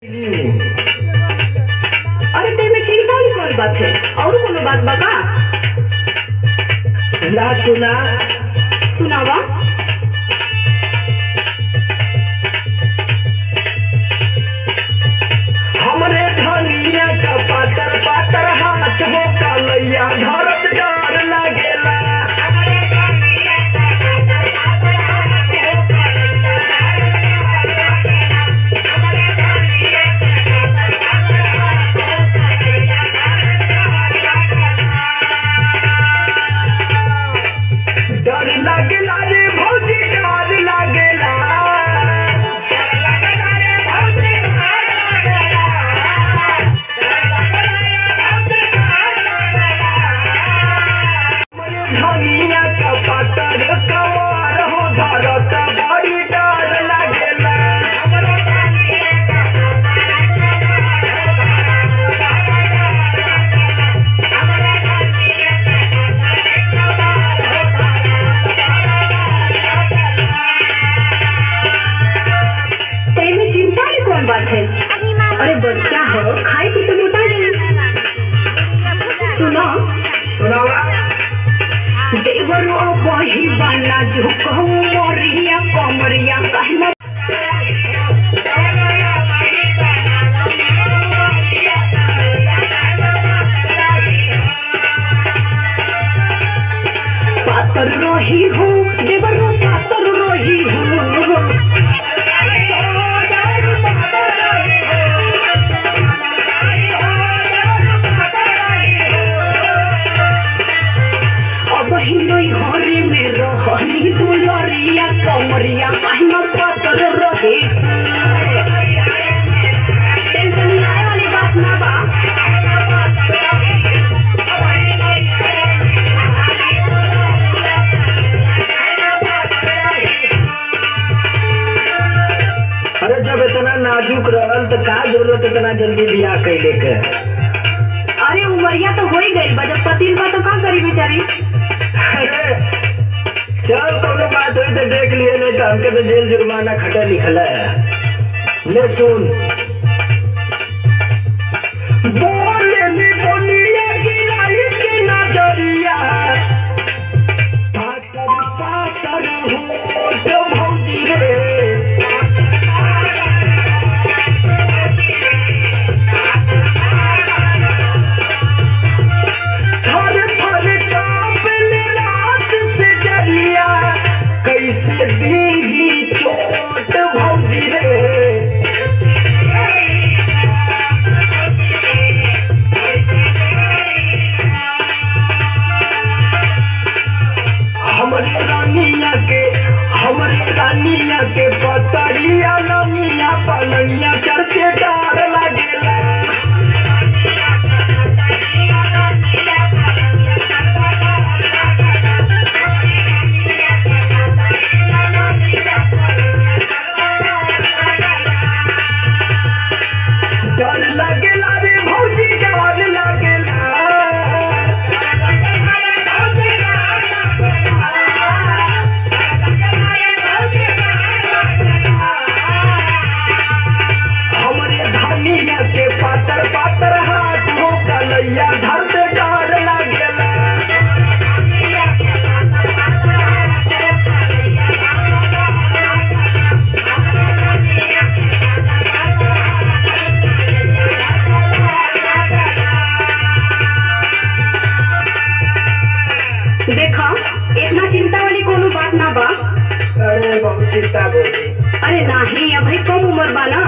अरे ते में चिंता वाली कौन बात है? और कोनो बात बता। ला सुना सुनावा। हमरे धनिया का पातर पातर हाथ हो कालैया धरत डर लागेला। डर लागेला रे भौजी डर लागेला। धनिया का पातर कवार हो धरत बड़ी डर लागेला। ते में चिंता वाली कौन बात है? अरे बच्चा हो खाए पी तो मोटा जाए। सुनो सुनावा। देवरो बही बना जो कहूँ मोरिया कमरिया कहना पातर रोही हो देवरो पातर रोही हो। बहिनोई हरे में रहनी दुलरिया कमरिया कहना पातर रहे। टेंशन आए वाली बात ना बा। अरे जब इतना नाजुक रहल तो का जरूरत इतना जल्दी बियाह कैले के? अरे उमरिया तो हो ही गई बा, जब पतिल बा तो का करी बेचारी। अरे चल कोनो बात हुई तो देख लिए, नहीं तो हमके तो जेल जुर्माना खटा लिखल है। ले सुन। बोले नी बोलिया गिराई के नजरिया पातर पातर होठ भौजी रे। थर थर कांपले रात से जरिया कैसे दीही चोट भौजी रे। हमरे रानिया के पतरिया ननिया पलनिया चढ़ते डर लागेला। डर लागेला रे भौजी डर लागेला। हमरे धनिया के पातर पातर हाथ हो कलैया धरते डर लागेला। देखा इतना चिंता वाली कोनो बात ना बा। अरे बहुत चिंता बोली। अरे नहीं अभी कम उम्र बा ना।